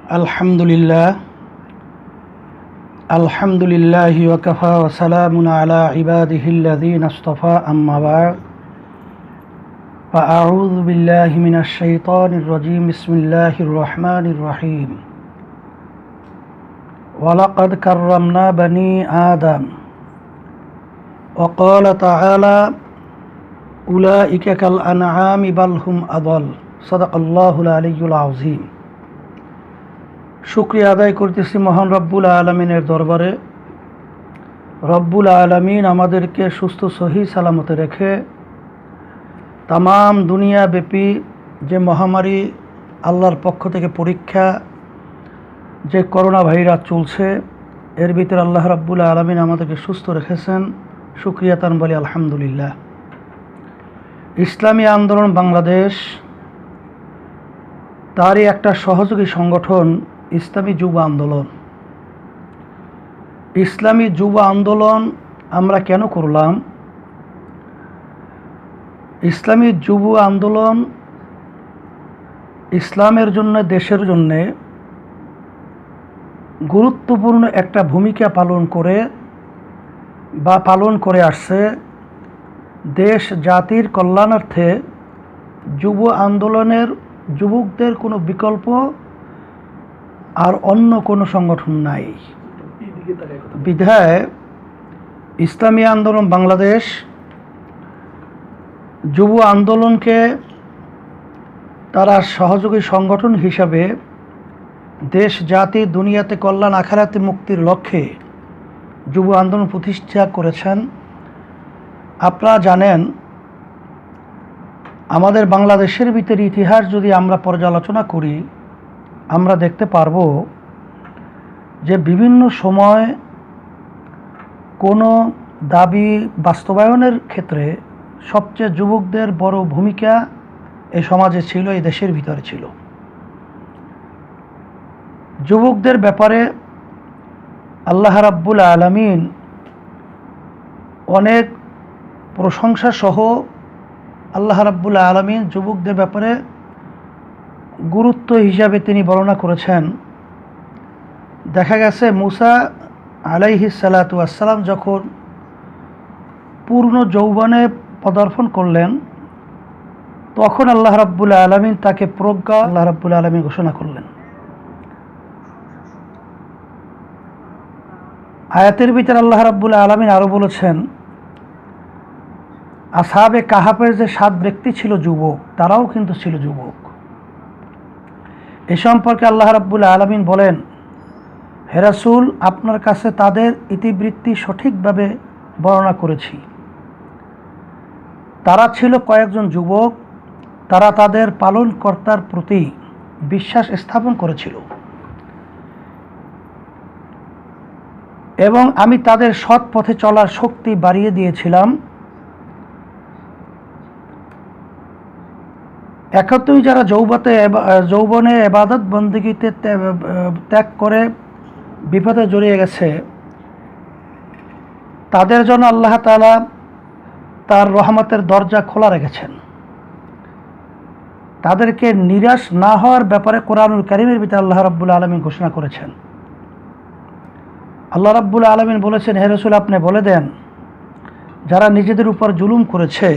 আলহামদুলিল্লাহ আলহামদুলিল্লাহি ওয়া কাফা ওয়া সালামুন আলা ইবাদিহিল্লাযীনা ইসতাফা আম্মা বা'দ ফাআউযু বিল্লাহি মিনাশ শাইতানির রাজীম বিসমিল্লাহির রহমানির রহিম ওয়া লাকাদ কাররামনা বানি আদম ওয়া ক্বালা তাআলা উলাইকা কাল আনআমি বাল হুম আদাল সাদাকাল্লাহুল আলিয়্যুল আযীম। শুকরিয়া আদায় করতেছি মহান রব্বুল আলমিনের দরবারে। রব্বুল আলমিন আমাদেরকে সুস্থ সহি সালামতে রেখে তামাম দুনিয়াব্যাপী যে মহামারী, আল্লাহর পক্ষ থেকে পরীক্ষা, যে করোনা ভাইরাস চলছে, এর ভিতরে আল্লাহ রব্বুল আলমিন আমাদেরকে সুস্থ রেখেছেন। শুকরিয়া তান বলি আলহামদুলিল্লাহ। ইসলামী আন্দোলন বাংলাদেশ, তারই একটা সহযোগী সংগঠন ইসলামী যুব আন্দোলন। ইসলামী যুব আন্দোলন আমরা কেন করলাম? ইসলামী যুব আন্দোলন ইসলামের জন্য, দেশের জন্য গুরুত্বপূর্ণ একটা ভূমিকা পালন করে আসছে। দেশ জাতির কল্যাণার্থে যুব আন্দোলনের যুবকদের কোনো বিকল্প আর অন্য কোনো সংগঠন নাই। বিধায় ইসলামী আন্দোলন বাংলাদেশ যুব আন্দোলনকে তারা সহযোগী সংগঠন হিসাবে দেশ জাতি দুনিয়াতে কল্যাণ আখিরাতে মুক্তির লক্ষ্যে যুব আন্দোলন প্রতিষ্ঠা করেছেন। আপনারা জানেন, আমাদের বাংলাদেশের ভিতরে ইতিহাস যদি আমরা পর্যালোচনা করি, আমরা দেখতে পারব যে বিভিন্ন সময় কোনো দাবি বাস্তবায়নের ক্ষেত্রে সবচেয়ে যুবকদের বড় ভূমিকা এই সমাজে ছিল, এই দেশের ভিতরে ছিল। যুবকদের ব্যাপারে আল্লাহ রাব্বুল আলামিন অনেক প্রশংসা সহ আল্লাহ রাব্বুল আলামিন যুবকদের ব্যাপারে গুরুত্ব হিসাবে তিনি বর্ণনা করেছেন। দেখা গেছে মুসা আলাইহিস সালাতু ওয়াসসালাম যখন পূর্ণ যৌবনে পদার্পণ করলেন, তখন আল্লাহ রাব্বুল আলামিন তাকে প্রজ্ঞা আল্লাহ রাব্বুল আলামিন ঘোষণা করলেন। আয়াতের ভিতরে আল্লাহ রাব্বুল আলামিন আরও বলেছেন, আসহাবে কাহাফের যে 7 ব্যক্তি ছিল যুবক, তারাও কিন্তু ছিল যুবক। এ সম্পর্কে আল্লাহ রাব্বুল আলামিন বলেন, হে রাসূল, আপনার কাছে তাদের ইতিবৃত্তি সঠিকভাবে বর্ণনা করেছি। তারা ছিল কয়েকজন যুবক, তারা তাদের পালনকর্তার প্রতি বিশ্বাস স্থাপন করেছিল এবং আমি তাদের সৎ পথে চলার শক্তি বাড়িয়ে দিয়েছিলাম। একত্রই যারা যৌবনে ইবাদত বন্দেগীতে ত্যাগ করে বিপদে জড়িয়ে গেছে, তাদের জন্য আল্লাহ তাআলা তার রহমতের দরজা খোলা রেখেছেন। তাদেরকে নিরাশ না হওয়ার ব্যাপারে কোরআনুল কারীমের ভিতরে আল্লাহ রাব্বুল আলামিন ঘোষণা করেছেন। আল্লাহ রাব্বুল আলামিন বলেছেন, হে রাসূল, আপনি বলে দেন, যারা নিজেদের উপর জুলুম করেছে,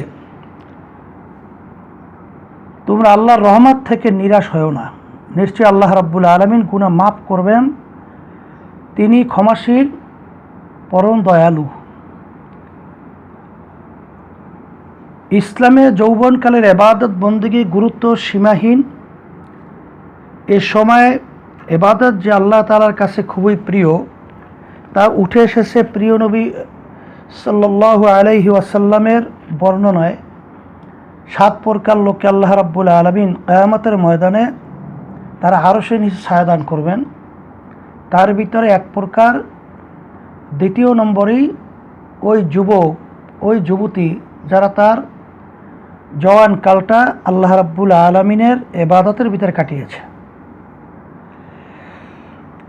তোমরা আল্লাহর রহমত থেকে নিরাশ হও না। নিশ্চয়ই আল্লাহ রাব্বুল আলামিন গুনাহ মাফ করবেন, তিনি ক্ষমাশীল, পরম দয়ালু। ইসলামে যৌবনকালের ইবাদত বন্দেগী গুরুত্ব সীমাহীন। এ সময় ইবাদত যে আল্লাহ তাআলার কাছে খুবই প্রিয়, তা উঠে এসেছে প্রিয় নবী সাল্লাল্লাহু আলাইহি ওয়াসাল্লামের বর্ণনায়। 7 প্রকার লোককে আল্লাহ রাব্বুল আলামিন কিয়ামতের ময়দানে তারা আরশের নিচে ছায়া দান করবেন। তার ভিতরে 1 প্রকার, 2 নম্বরেই ওই যুবক, ওই যুবতী যারা তার জওয়ান কালটা আল্লাহ রাব্বুল আলামিনের ইবাদতের ভিতরে কাটিয়েছে।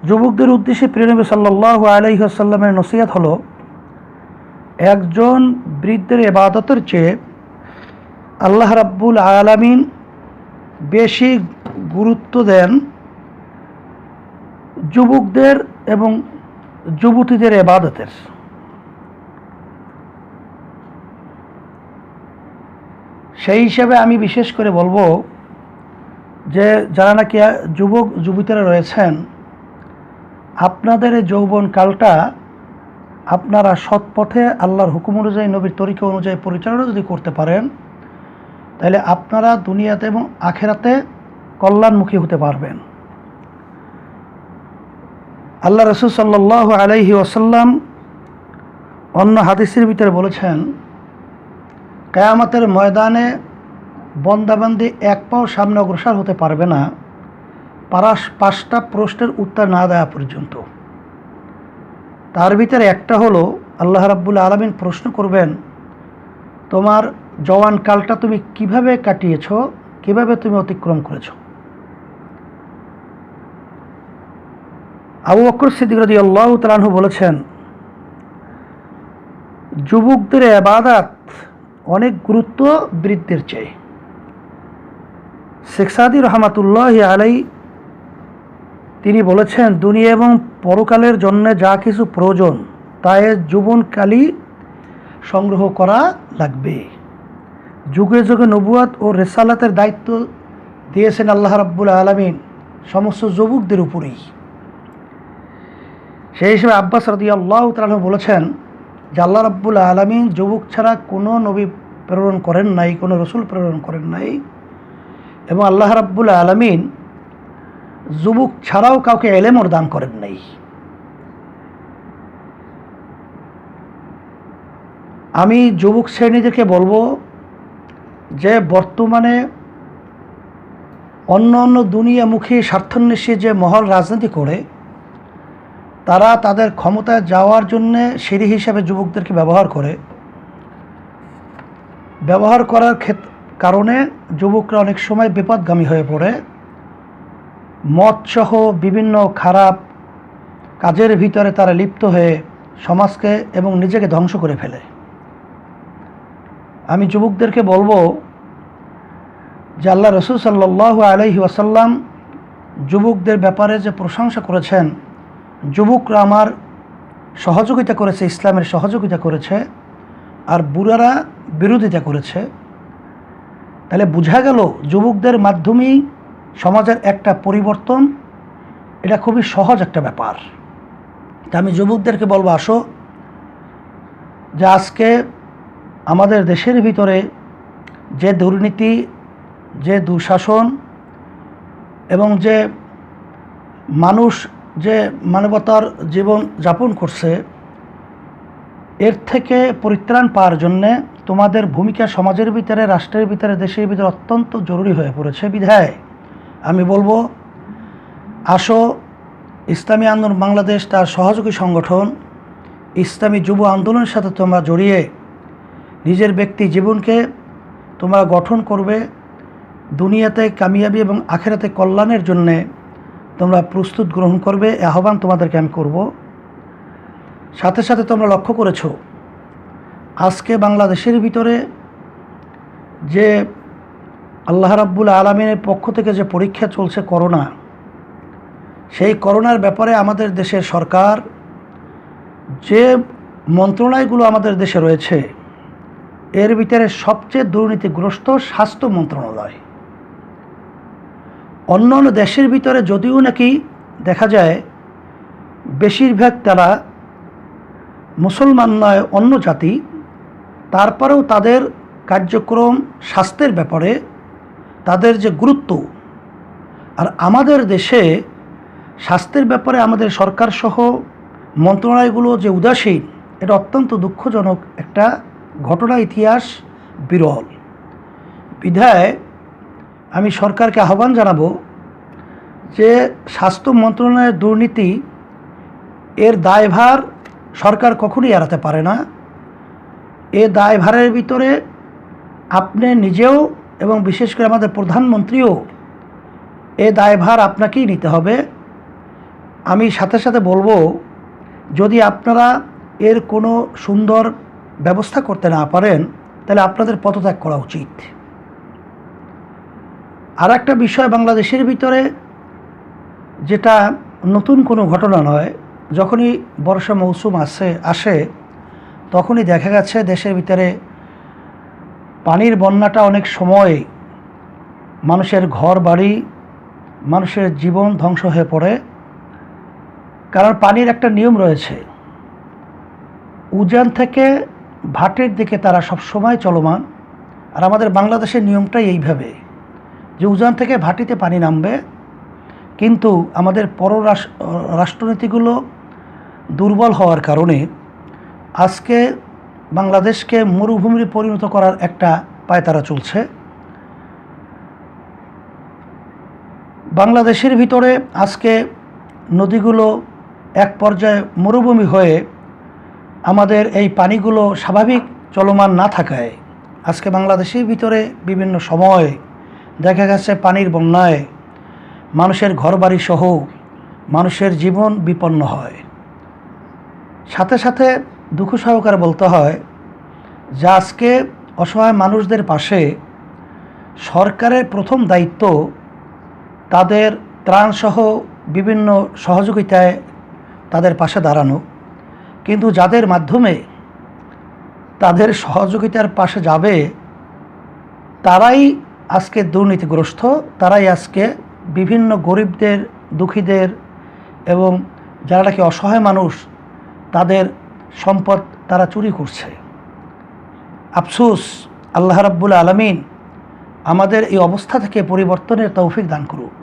যুবকদের উদ্দেশ্যে প্রিয় নবী সাল্লাল্লাহু আলাইহি ওয়াসাল্লামের নসিহত হলো, একজন বৃদ্ধের ইবাদতের চেয়ে আল্লাহ রাব্বুল আলামিন বেশি গুরুত্ব দেন যুবকদের এবং যুবতীদের ইবাদতের। সেই হিসাবে আমি বিশেষ করে বলবো যে যারা নাকি যুবক যুবতীরা রয়েছেন, আপনাদের এই যৌবনকালটা আপনারা সৎ পথে আল্লাহর হুকুম অনুযায়ী, নবীর তরিকা অনুযায়ী পরিচালনা যদি করতে পারেন, তাহলে আপনারা দুনিয়াতে এবং আখেরাতে কল্যাণমুখী হতে পারবেন। আল্লাহ রাসূল সাল্লাল্লাহু আলাইহি ওয়াসাল্লাম অন্য হাদিসের ভিতরে বলেছেন, কিয়ামতের ময়দানে বন্দাবান্দি এক পাও সামনে অগ্রসর হতে পারবে না 5টা প্রশ্নের উত্তর না দেওয়া পর্যন্ত। তার ভিতরে একটা হলো, আল্লাহ রাব্বুল আলামিন প্রশ্ন করবেন, তোমার জওয়ান কালটা তুমি কিভাবে কাটিয়েছ, কিভাবে তুমি অতিক্রম করেছ। আবু বকর সিদ্দিক রাদিয়াল্লাহু তাআলা আনহু বলেছেন, যুবকদের ইবাদত অনেক গুরুত্ব বৃদ্ধের চেয়ে। শেখ সাদি রহমাতুল্লাহি আলাইহি তিনি বলেছেন, দুনিয়া এবং পরকালের জন্য যা কিছু প্রয়োজন তা যৌবনকালই সংগ্রহ করা লাগবে। যুগে যুগে নবুয়াত ও রিসালাতের দায়িত্ব দিয়েছেন আল্লাহ রাব্বুল আলামিন সমস্ত যুবকদের উপরেই। সেই হিসেবে আব্বাস রাদিয়াল্লাহু তাআলা বলেছেন যে আল্লাহ রাব্বুল আলামিন যুবক ছাড়া কোনো নবী প্রেরণ করেন নাই, কোনো রসুল প্রেরণ করেন নাই, এবং আল্লাহ রাব্বুল আলামিন যুবক ছাড়াও কাউকে ইলম দান করেন নাই। আমি যুবক শ্রেণীদেরকে বলবো যে বর্তমানে অন্য অন্য দুনিয়ামুখী স্বার্থান্বেষী যে মহল রাজনীতি করে, তারা তাদের ক্ষমতায় যাওয়ার জন্যে সিঁড়ি হিসাবে যুবকদেরকে ব্যবহার করার কারণে যুবকরা অনেক সময় বিপদগামী হয়ে পড়ে, মদসহ বিভিন্ন খারাপ কাজের ভিতরে তারা লিপ্ত হয়ে সমাজকে এবং নিজেকে ধ্বংস করে ফেলে। আমি যুবকদেরকে বলবো যে আল্লাহ রাসূল সাল্লাল্লাহু আলাইহি ওয়াসাল্লাম যুবকদের ব্যাপারে যে প্রশংসা করেছেন, যুবকরা আমার সহযোগিতা করেছে, ইসলামের সহযোগিতা করেছে, আর বুড়ারা বিরোধিতা করেছে, তাহলে বোঝা গেল যুবকদের মাধ্যমেই সমাজের একটা পরিবর্তন, এটা খুবই সহজ একটা ব্যাপার। তা আমি যুবকদেরকে বলবো, আসো যে আজকে আমাদের দেশের ভিতরে যে দুর্নীতি, যে দুঃশাসন এবং যে মানুষ যে মানবতার জীবন যাপন করছে, এর থেকে পরিত্রাণ পাওয়ার জন্যে তোমাদের ভূমিকা সমাজের ভিতরে, রাষ্ট্রের ভিতরে, দেশের ভিতরে অত্যন্ত জরুরি হয়ে পড়েছে। বিধায় আমি বলবো, আসো ইসলামী আন্দোলন বাংলাদেশ তার সহযোগী সংগঠন ইসলামী যুব আন্দোলনের সাথে তোমরা জড়িয়ে নিজের ব্যক্তি জীবনকে তোমরা গঠন করবে, দুনিয়াতে কামিয়াবি এবং আখেরাতে কল্যাণের জন্যে তোমরা প্রস্তুত গ্রহণ করবে, এ আহ্বান তোমাদেরকে আমি করব। সাথে সাথে তোমরা লক্ষ্য করেছ আজকে বাংলাদেশের ভিতরে যে আল্লাহ রাব্বুল আলামিনের পক্ষ থেকে যে পরীক্ষা চলছে করোনা, সেই করোনার ব্যাপারে আমাদের দেশের সরকার যে মন্ত্রণালয়গুলো আমাদের দেশে রয়েছে, এর ভিতরে সবচেয়ে দুর্নীতিগ্রস্ত স্বাস্থ্য মন্ত্রণালয়। অন্য অন্য দেশের ভিতরে যদিও নাকি দেখা যায় বেশিরভাগ তারা মুসলমান নয়, অন্য জাতি, তারপরেও তাদের কার্যক্রম স্বাস্থ্যের ব্যাপারে তাদের যে গুরুত্ব, আর আমাদের দেশে স্বাস্থ্যের ব্যাপারে আমাদের সরকার সহ মন্ত্রণালয়গুলো যে উদাসীন, এটা অত্যন্ত দুঃখজনক একটা ঘটনা, ইতিহাস বিরল। বিধায় আমি সরকারকে আহ্বান জানাবো যে স্বাস্থ্য মন্ত্রণালয়ের দুর্নীতি, এর দায়ভার সরকার কখনোই এড়াতে পারে না। এ দায়ভারের ভিতরে আপনি নিজেও এবং বিশেষ করে আমাদের প্রধানমন্ত্রীও এ দায়ভার আপনাকেই নিতে হবে। আমি সাথে সাথে বলবো, যদি আপনারা এর কোনো সুন্দর ব্যবস্থা করতে না পারেন, তাহলে আপনাদের পদত্যাগ করা উচিত। আর একটা বিষয় বাংলাদেশের ভিতরে যেটা নতুন কোনো ঘটনা নয়। যখনই বর্ষা মৌসুম আসে তখনই দেখা গেছে দেশের ভিতরে পানির বন্যাটা অনেক সময় মানুষের ঘর বাড়ি, মানুষের জীবন ধ্বংস হয়ে পড়ে। কারণ পানির একটা নিয়ম রয়েছে, উজান থেকে ভাটির দিকে তারা সবসময় চলমান। আর আমাদের বাংলাদেশের নিয়মটাই এইভাবে যে উজান থেকে ভাটিতে পানি নামবে, কিন্তু আমাদের রাষ্ট্রনীতিগুলো দুর্বল হওয়ার কারণে আজকে বাংলাদেশকে মরুভূমির পরিণত করার একটা পায়তারা চলছে। বাংলাদেশের ভিতরে আজকে নদীগুলো এক পর্যায়ে মরুভূমি হয়ে আমাদের এই পানিগুলো স্বাভাবিক চলমান না থাকায় আজকে বাংলাদেশের ভিতরে বিভিন্ন সময় দেখা গেছে পানির বন্যায় মানুষের ঘরবাড়ি সহ মানুষের জীবন বিপন্ন হয়। সাথে সাথে দুঃখ সহকারে বলতে হয় যে আজকে অসহায় মানুষদের পাশে সরকারের প্রথম দায়িত্ব তাদের ত্রাণসহ বিভিন্ন সহযোগিতায় তাদের পাশে দাঁড়ানো, কিন্তু যাদের মাধ্যমে তাদের সহযোগিতার পাশে যাবে তারাই আজকে দুর্নীতিগ্রস্ত, তারাই আজকে বিভিন্ন গরিবদের, দুঃখীদের এবং যারা নাকি অসহায় মানুষ তাদের সম্পদ তারা চুরি করছে। আফসোস, আল্লাহ রাব্বুল আলামিন আমাদের এই অবস্থা থেকে পরিবর্তনের তৌফিক দান করুক।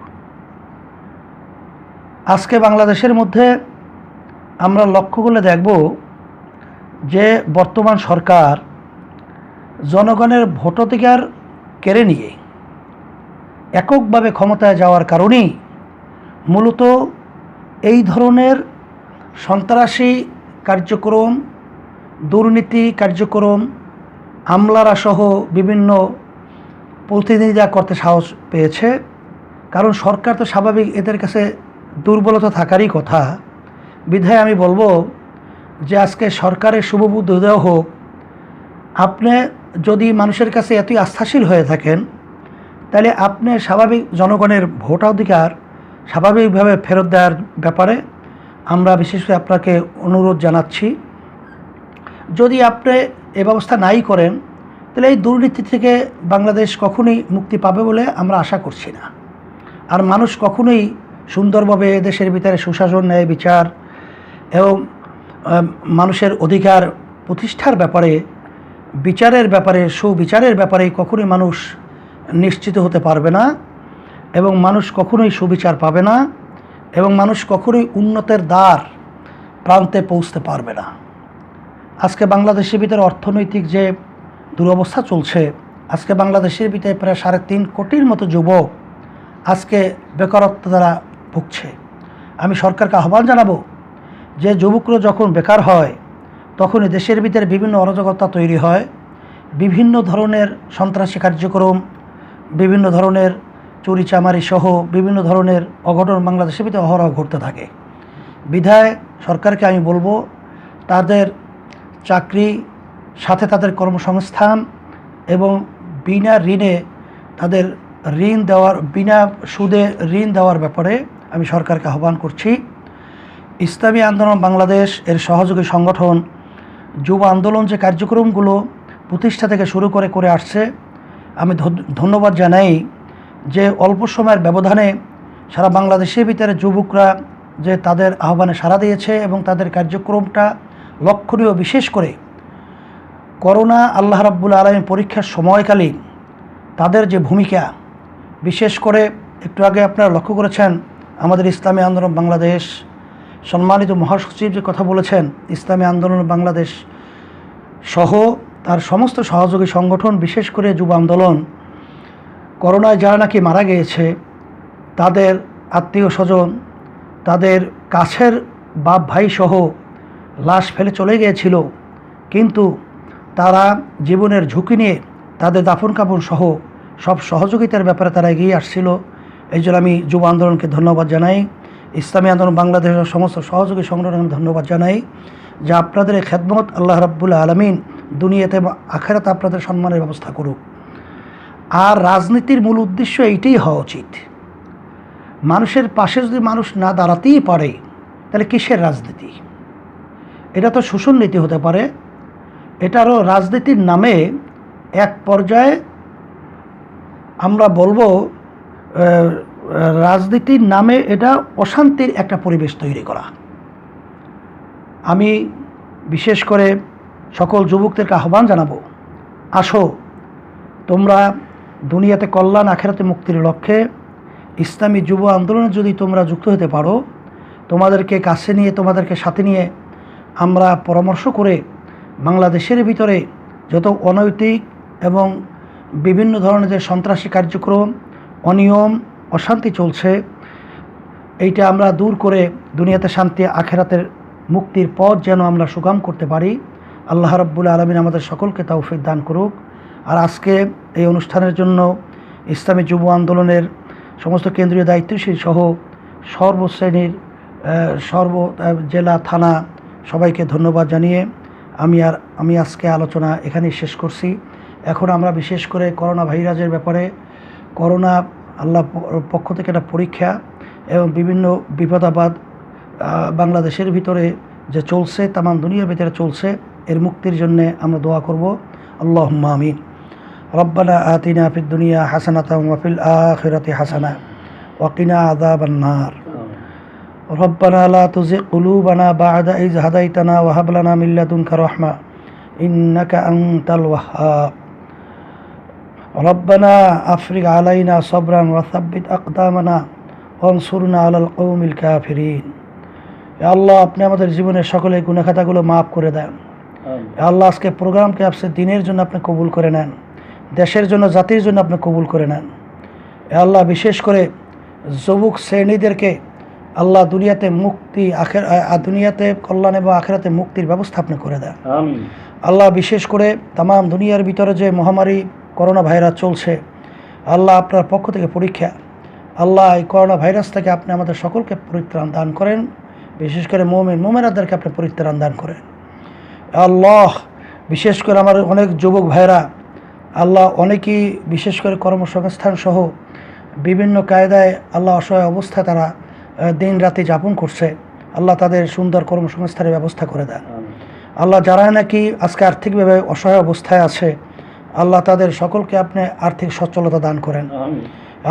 আজকে বাংলাদেশের মধ্যে আমরা লক্ষ্য করলে দেখব যে বর্তমান সরকার জনগণের ভোটাধিকার কেড়ে নিয়ে এককভাবে ক্ষমতায় যাওয়ার কারণেই মূলত এই ধরনের সন্ত্রাসী কার্যক্রম, দুর্নীতি কার্যক্রম, আমলারা সহ বিভিন্ন প্রতিনিধিরা করতে সাহস পেয়েছে। কারণ সরকার তো স্বাভাবিক এদের কাছে দুর্বলতা থাকারই কথা। বিধায় আমি বলবো যে আজকে সরকারের শুভবুদ্ধি উদয় হোক। আপনি যদি মানুষের কাছে এতই আস্থাশীল হয়ে থাকেন তাহলে আপনি স্বাভাবিক জনগণের ভোটাধিকার স্বাভাবিকভাবে ফেরত দেওয়ার ব্যাপারে আমরা বিশেষ করে আপনাকে অনুরোধ জানাচ্ছি। যদি আপনি এ ব্যবস্থা নাই করেন তাহলে এই দুর্নীতি থেকে বাংলাদেশ কখনোই মুক্তি পাবে বলে আমরা আশা করছি না। আর মানুষ কখনোই সুন্দরভাবে দেশের ভিতরে সুশাসন, ন্যায় বিচার এবং মানুষের অধিকার প্রতিষ্ঠার ব্যাপারে, বিচারের ব্যাপারে, সুবিচারের ব্যাপারে কখনোই মানুষ নিশ্চিত হতে পারবে না এবং মানুষ কখনোই সুবিচার পাবে না এবং মানুষ কখনোই উন্নতের দ্বার প্রান্তে পৌঁছতে পারবে না। আজকে বাংলাদেশের ভিতরে অর্থনৈতিক যে দুরবস্থা চলছে, আজকে বাংলাদেশের ভিতরে প্রায় 3.5 কোটির মতো যুবক আজকে বেকারত্ব দ্বারা ভুগছে। আমি সরকারকে আহ্বান জানাবো যে যুবকরা যখন বেকার হয় তখনই দেশের ভিতরে বিভিন্ন অরাজকতা তৈরি হয়, বিভিন্ন ধরনের সন্ত্রাসী কার্যক্রম, বিভিন্ন ধরনের চুরি চামারি সহ বিভিন্ন ধরনের অঘটন বাংলাদেশের ভিতরে অহরহ ঘটতে থাকে। বিধায় সরকারকে আমি বলবো তাদের চাকরি, সাথে তাদের কর্মসংস্থান এবং বিনা ঋণে তাদের বিনা সুদে ঋণ দেওয়ার ব্যাপারে আমি সরকারকে আহ্বান করছি। ইসলামী আন্দোলন বাংলাদেশ এর সহযোগী সংগঠন যুব আন্দোলন যে কার্যক্রমগুলো প্রতিষ্ঠা থেকে শুরু করে আসছে, আমি ধন্যবাদ জানাই যে অল্প সময়ের ব্যবধানে সারা বাংলাদেশের ভিতরে যুবকরা যে তাদের আহ্বানে সাড়া দিয়েছে এবং তাদের কার্যক্রমটা লক্ষণীয়। বিশেষ করে করোনা আল্লাহ রাব্বুল আলামিন পরীক্ষার সময়কালীন তাদের যে ভূমিকা, বিশেষ করে একটু আগে আপনারা লক্ষ্য করেছেন আমাদের ইসলামী আন্দোলন বাংলাদেশ সম্মানিত মহাসচিব যে কথা বলেছেন, ইসলামী আন্দোলন বাংলাদেশ সহ তার সমস্ত সহযোগী সংগঠন, বিশেষ করে যুব আন্দোলন, করোনায় যারা নাকি মারা গিয়েছে তাদের আত্মীয় স্বজন, তাদের কাছের বাপ ভাই সহ লাশ ফেলে চলে গিয়েছিল, কিন্তু তারা জীবনের ঝুঁকি নিয়ে তাদের দাফন কাফন সহ সব সহযোগিতার ব্যাপারে তারা এগিয়ে আসছিল। এই জন্য আমি যুব আন্দোলনকে ধন্যবাদ জানাই, ইসলামী আন্দোলন বাংলাদেশের সমস্ত সহযোগী সংগঠনকে ধন্যবাদ জানাই যে আপনাদের এই খেদমত আল্লাহ রাব্বুল আলামিন দুনিয়াতে আখিরাতে আপনাদের সম্মানের ব্যবস্থা করুক। আর রাজনীতির মূল উদ্দেশ্য এইটাই হওয়া উচিত। মানুষের পাশে যদি মানুষ না দাঁড়াতেই পারে, তাহলে কিসের রাজনীতি? এটা তো শোষণ নীতি হতে পারে। এটারও রাজনীতির নামে এক পর্যায়ে আমরা বলবো রাজনীতির নামে এটা অশান্তির একটা পরিবেশ তৈরি করা। আমি বিশেষ করে সকল যুবকদেরকে আহ্বান জানাবো, আসো তোমরা দুনিয়াতে কল্যাণ আখেরাতে মুক্তির লক্ষ্যে ইসলামী যুব আন্দোলনে যদি তোমরা যুক্ত হতে পারো, তোমাদেরকে কাছে নিয়ে, তোমাদেরকে সাথে নিয়ে আমরা পরামর্শ করে বাংলাদেশের ভিতরে যত অনৈতিক এবং বিভিন্ন ধরনের যে সন্ত্রাসী কার্যক্রম, অনিয়ম, অশান্তি চলছে, এইটা আমরা দূর করে দুনিয়াতে শান্তি আখেরাতের মুক্তির পথ যেন আমরা সুগম করতে পারি। আল্লাহ রাব্বুল আলামিন আমাদের সকলকে তৌফিক দান করুক। আর আজকে এই অনুষ্ঠানের জন্য ইসলামী যুব আন্দোলনের সমস্ত কেন্দ্রীয় দায়িত্বশীল সহ সর্বশ্রেণীর জেলা, থানা সবাইকে ধন্যবাদ জানিয়ে আমি আজকে আলোচনা এখানেই শেষ করছি। এখন আমরা বিশেষ করে করোনা ভাইরাসের ব্যাপারে, করোনা আল্লাহ পক্ষ থেকে একটা পরীক্ষা এবং বিভিন্ন বিপদাবাদ বাংলাদেশের ভিতরে যে চলছে, তাম দুনিয়ার ভিতরে চলছে, এর মুক্তির জন্য আমরা দোয়া করব। আল্লাহুম্মা আমিন। রব্বানা আতিনা ফিদ দুনিয়া হাসানাতাও ওয়া ফিল আখিরাতি হাসানা ওয়া কিনা আযাবান নার। রব্বানা লা তুযিগ কুলুবানা বা'দা ইয হাদাইতানা ওয়া হাব লানা মিন লাদুনকা রাহমা ইন্নাকা আনতাল ওয়াহ্হাব। রব্বানা আফরিগ আলাইনা সাবরান ওয়া সাব্বিত আকদামানা ওয়ানসুরনা আলাল কওমিল কাফিরিন। ইয়া আল্লাহ, আপনি আমাদের জীবনের সকলের গুনাহখাতাগুলো মাফ করে দেন। ইয়া আল্লাহ, আজকে প্রোগ্রামকে আপনি দিনের জন্য আপনি কবুল করে নেন, দেশের জন্য, জাতির জন্য আপনি কবুল করে নেন। ইয়া আল্লাহ, বিশেষ করে যুবক শ্রেণীদেরকে আল্লাহ দুনিয়াতে মুক্তি, দুনিয়াতে কল্যাণ এবং আখিরাতে মুক্তির ব্যবস্থা আপনি করে দেন। আল্লাহ, বিশেষ করে তাম দুনিয়ার ভিতরে যে মহামারী করোনা ভাইরাস চলছে, আল্লাহ আপনার পক্ষ থেকে পরীক্ষা। আল্লাহ, এই করোনা ভাইরাস থেকে আপনি আমাদের সকলকে পরিত্রাণ দান করেন, বিশেষ করে মোমেনাদেরকে আপনি পরিত্রাণ দান করেন। আল্লাহ, বিশেষ করে আমার অনেক যুবক ভাইরা, আল্লাহ অনেকেই বিশেষ করে কর্মসংস্থান সহ বিভিন্ন কায়দায় আল্লাহ অসহায় অবস্থায় তারা দিন রাতে যাপন করছে। আল্লাহ তাদের সুন্দর কর্মসংস্থানের ব্যবস্থা করে দেন। আল্লাহ, যারা নাকি আজকে আর্থিকভাবে অসহায় অবস্থায় আছে, আল্লাহ তাদের সকলকে আপনি আর্থিক সচ্ছলতা দান করেন।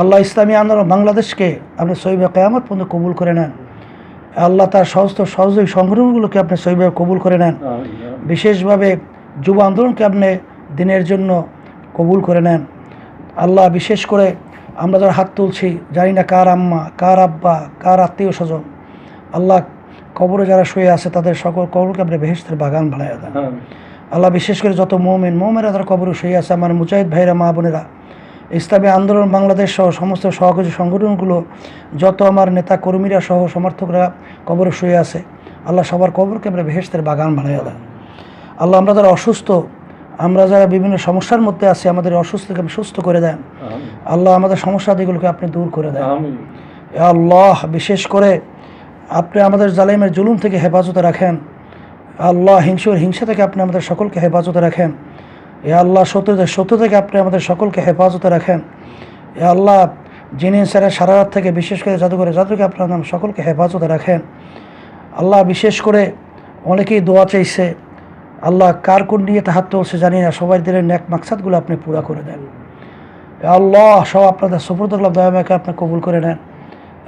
আল্লাহ, ইসলামী আন্দোলন বাংলাদেশকে আপনি সহিভাবে কিয়ামত পর্যন্ত কবুল করে নেন। আল্লাহ, তার সমস্ত সহযোগী সংগঠনগুলোকে আপনি সহিভাবে কবুল করে নেন। বিশেষভাবে যুব আন্দোলনকে আপনি দিনের জন্য কবুল করে নেন। আল্লাহ, বিশেষ করে আমরা যারা হাত তুলছি, জানি না কার আম্মা, কার আব্বা, কার আত্মীয় স্বজন, আল্লাহ কবরে যারা শুয়ে আছে তাদের সকল কবরকে আপনি বেহেশতের বাগান বানাইয়া দেন। আল্লাহ, বিশেষ করে যত মোমেরা যারা কবরে শুয়ে আছে, আমার মুজাহিদ ভাইরা, মা বোনেরা, ইসলামী আন্দোলন বাংলাদেশ সহ সমস্ত সহযোগী সংগঠনগুলো, যত আমার নেতা কর্মীরা সহ সমর্থকরা কবরে শুয়ে আছে, আল্লাহ সবার কবরকে আমরা বেহেশতের বাগান বানাইয়া দেন। আল্লাহ, আমরা যারা অসুস্থ, আমরা যারা বিভিন্ন সমস্যার মধ্যে আছি, আমাদের অসুস্থকে আপনি সুস্থ করে দেন। আল্লাহ, আমাদের সমস্যাদিগুলোকে আপনি দূর করে দেন। আল্লাহ, বিশেষ করে আপনি আমাদের জালিমের জুলুম থেকে হেফাজতে রাখেন। আল্লাহ, হিংসা থেকে আপনি আমাদের সকলকে হেফাজতে রাখেন। এ আল্লাহ, সত্য থেকে আপনি আমাদের সকলকে হেফাজতে রাখেন। এ আল্লাহ, জিনিসের সারা রাত থেকে বিশেষ করে জাদুকে আপনার নাম সকলকে হেফাজতে রাখেন। আল্লাহ, বিশেষ করে অনেকেই দোয়া চাইছে, আল্লাহ কার কোন নিয়ে হাত তুলছে জানি না, সবাই দিনের নেক মাকসাদগুলো আপনি পুরা করে দেন। আল্লাহ, সব আপনাদের সুপুর্দগুলো দয়ামাকে আপনি কবুল করে নেন।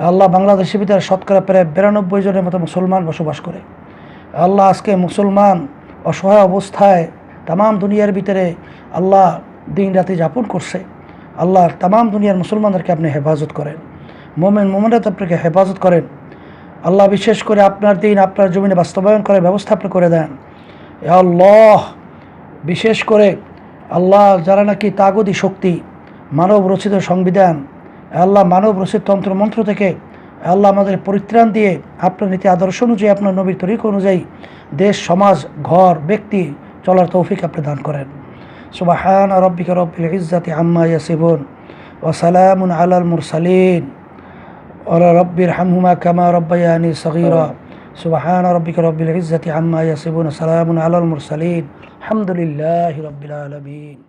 আল্লাহ, বাংলাদেশের ভিতরে শতকরা প্রায় 92 জনের মতো মুসলমান বসবাস করে। আল্লাহ, আজকে মুসলমান অসহায় অবস্থায় তাম দুনিয়ার ভিতরে আল্লাহ দিন রাতে যাপন করছে। আল্লাহ, তাম দুনিয়ার মুসলমানদেরকে আপনি হেফাজত করেন, মোমেনরা আপনাকে হেফাজত করেন। আল্লাহ, বিশেষ করে আপনার দিন আপনার জমিনে বাস্তবায়ন করার ব্যবস্থা আপনি করে দেন। আল্লাহ, বিশেষ করে আল্লাহ যারা নাকি তাগুতি শক্তি, মানব রচিত সংবিধান, আল্লাহ মানব রচিত তন্ত্রমন্ত্র থেকে আল্লাহ আমাদের পরিত্রাণ দিয়ে আপনার নীতি আদর্শ অনুযায়ী, আপনার নবীর তরিক অনুযায়ী দেশ, সমাজ, ঘর, ব্যক্তি চলার তৌফিক আপনি দান করেন। সুবহান রাব্বিকা রব্বিল ইজ্জাতি আম্মা ইয়াসিফুন ওয়া সালামুন আলাল মুরসালিন ওয়া রাব্বিরহামহুমা কামা রাব্বায়ানি সগীরা। সুবহান রাব্বিকা রব্বিল ইজ্জাতি আম্মা ইয়াসিফুন ওয়া সালামুন আলাল মুরসালিন আলহামদুলিল্লাহি রাব্বিল আলামিন।